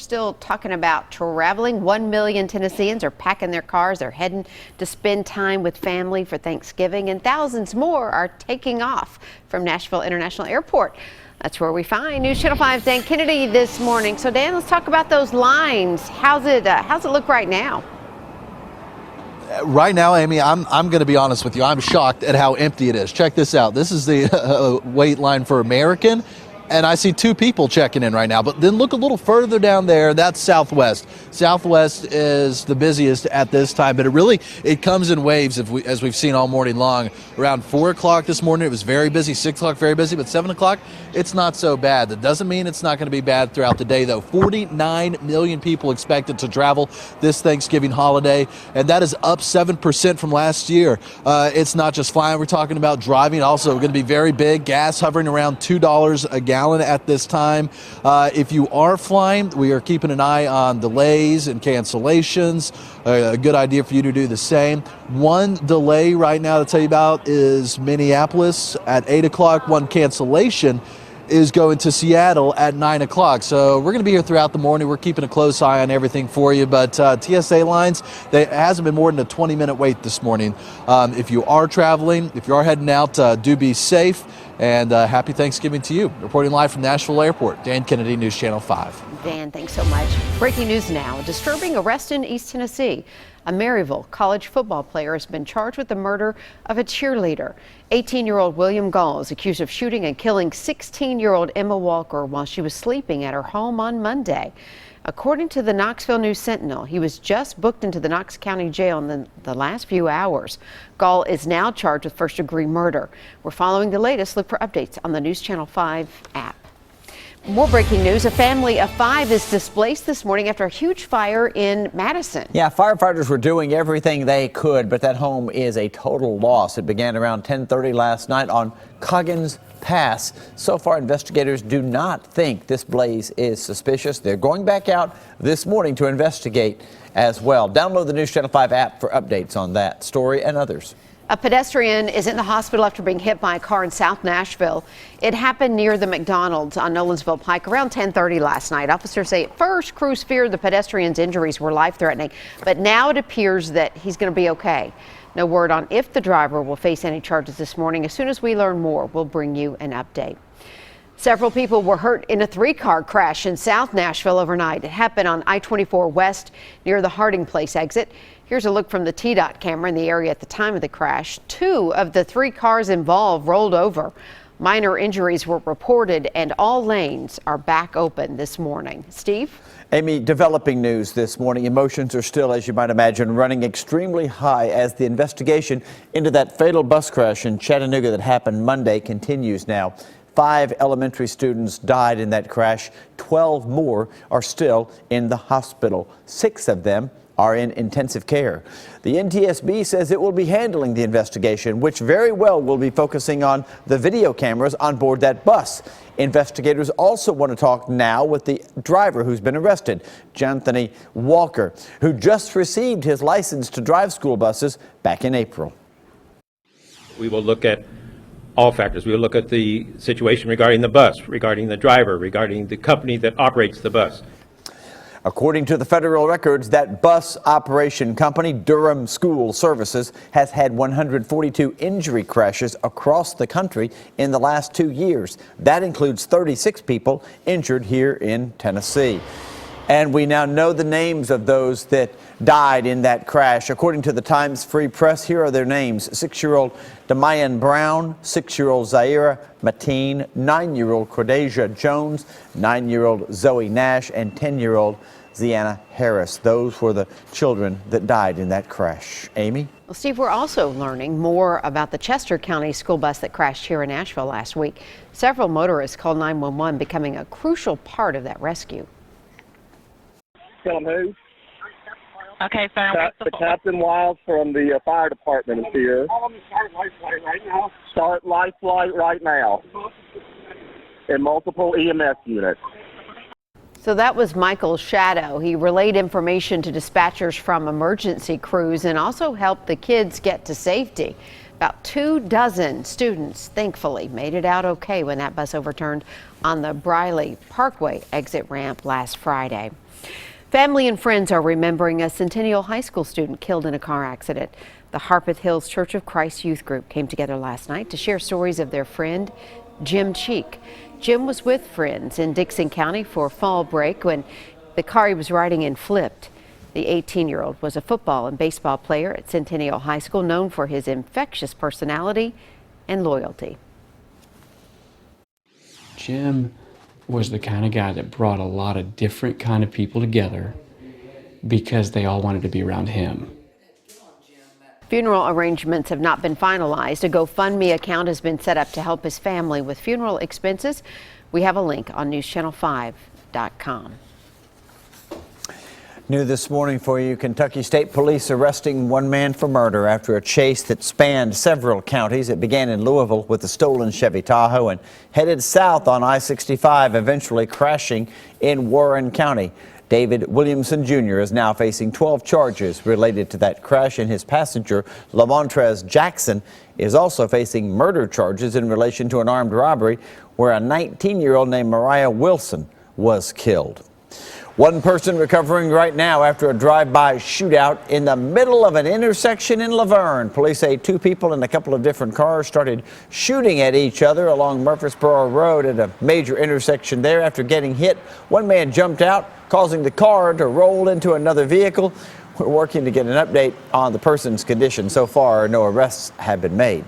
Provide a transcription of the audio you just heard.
still talking about traveling. 1 million Tennesseans are packing their cars. They're heading to spend time with family for Thanksgiving, and thousands more are taking off from Nashville International Airport. That's where we find News Channel 5's Dan Kennedy this morning. So Dan, let's talk about those lines. How's it look right now? Right now, Amy, I'm going to be honest with you. I'm shocked at how empty it is. Check this out. This is the wait line for American, and I see 2 people checking in right now. But then look a little further down there. That's Southwest. Southwest is the busiest at this time, but it comes in waves as we've seen all morning long. Around 4 o'clock this morning, it was very busy. 6 o'clock, very busy. But 7 o'clock, it's not so bad. That doesn't mean it's not going to be bad throughout the day, though. 49 million people expected to travel this Thanksgiving holiday, and that is up 7% from last year. It's not just flying. We're talking about driving. Also going to be very big. Gas hovering around $2 a gallon at this time. If you are flying, we are keeping an eye on delays and cancellations. A good idea for you to do the same. One delay right now to tell you about is Minneapolis at 8 o'clock. One cancellation is going to Seattle at 9 o'clock. So we're going to be here throughout the morning. We're keeping a close eye on everything for you. But TSA lines, it hasn't been more than a 20-minute wait this morning. If you are traveling, if you are heading out, do be safe. And happy Thanksgiving to you. Reporting live from Nashville Airport, Dan Kennedy, News Channel 5. Dan, thanks so much. Breaking news now. A disturbing arrest in East Tennessee. A Maryville college football player has been charged with the murder of a cheerleader. 18-year-old William Gall is accused of shooting and killing 16-year-old Emma Walker while she was sleeping at her home on Monday. According to the Knoxville News Sentinel, he was just booked into the Knox County Jail in the last few hours. Gall is now charged with first-degree murder. We're following the latest. Look for updates on the News Channel 5 app. More breaking news. A family of 5 is displaced this morning after a huge fire in Madison. Yeah, firefighters were doing everything they could, but that home is a total loss. It began around 10:30 last night on Coggins Pass. So far, investigators do not think this blaze is suspicious. They're going back out this morning to investigate as well. Download the News Channel 5 app for updates on that story and others. A pedestrian is in the hospital after being hit by a car in South Nashville. It happened near the McDonald's on Nolensville Pike around 10:30 last night. Officers say at first crews feared the pedestrian's injuries were life-threatening, but now it appears that he's going to be okay. No word on if the driver will face any charges this morning. As soon as we learn more, we'll bring you an update. Several people were hurt in a 3-car crash in South Nashville overnight. It happened on I-24 West near the Harding Place exit. Here's a look from the TDOT camera in the area at the time of the crash. 2 of the 3 cars involved rolled over. Minor injuries were reported and all lanes are back open this morning. Steve? Amy, developing news this morning. Emotions are still, as you might imagine, running extremely high as the investigation into that fatal bus crash in Chattanooga that happened Monday continues now. 5 elementary students died in that crash. 12 more are still in the hospital. 6 of them are in intensive care. The NTSB says it will be handling the investigation, which very well will be focusing on the video cameras on board that bus. Investigators also want to talk now with the driver who's been arrested, Jonathan Walker, who just received his license to drive school buses back in April. We will look at all factors. We will look at the situation regarding the bus, regarding the driver, regarding the company that operates the bus. According to the federal records, that bus operation company, Durham School Services, has had 142 injury crashes across the country in the last 2 years. That includes 36 people injured here in Tennessee. And we now know the names of those that died in that crash. According to the Times Free Press, here are their names. 6-year-old Damayan Brown, 6-year-old Zaira Mateen, 9-year-old Cordesia Jones, 9-year-old Zoe Nash, and 10-year-old Ziana Harris. Those were the children that died in that crash. Amy? Well, Steve, we're also learning more about the Chester County school bus that crashed here in Nashville last week. Several motorists called 911, becoming a crucial part of that rescue. Tell them who. Okay, fine. Captain Wiles from the fire department is here. Start life flight right now. Start life flight right now. In multiple EMS units. So that was Michael Shadow. He relayed information to dispatchers from emergency crews and also helped the kids get to safety. About 24 students, thankfully, made it out okay when that bus overturned on the Briley Parkway exit ramp last Friday. Family and friends are remembering a Centennial High School student killed in a car accident. The Harpeth Hills Church of Christ Youth Group came together last night to share stories of their friend, Jim Cheek. Jim was with friends in Dixon County for fall break when the car he was riding in flipped. The 18-year-old was a football and baseball player at Centennial High School, known for his infectious personality and loyalty. Jim was the kind of guy that brought a lot of different kind of people together because they all wanted to be around him. Funeral arrangements have not been finalized. A GoFundMe account has been set up to help his family with funeral expenses. We have a link on newschannel5.com. New this morning for you, Kentucky State Police arresting one man for murder after a chase that spanned several counties. It began in Louisville with a stolen Chevy Tahoe and headed south on I-65, eventually crashing in Warren County. David Williamson Jr. is now facing 12 charges related to that crash, and his passenger, Lamontrez Jackson, is also facing murder charges in relation to an armed robbery where a 19-year-old named Mariah Wilson was killed. One person recovering right now after a drive-by shootout in the middle of an intersection in Laverne. Police say two people in a couple of different cars started shooting at each other along Murfreesboro Road at a major intersection there. After getting hit, one man jumped out, causing the car to roll into another vehicle. We're working to get an update on the person's condition. So far, no arrests have been made.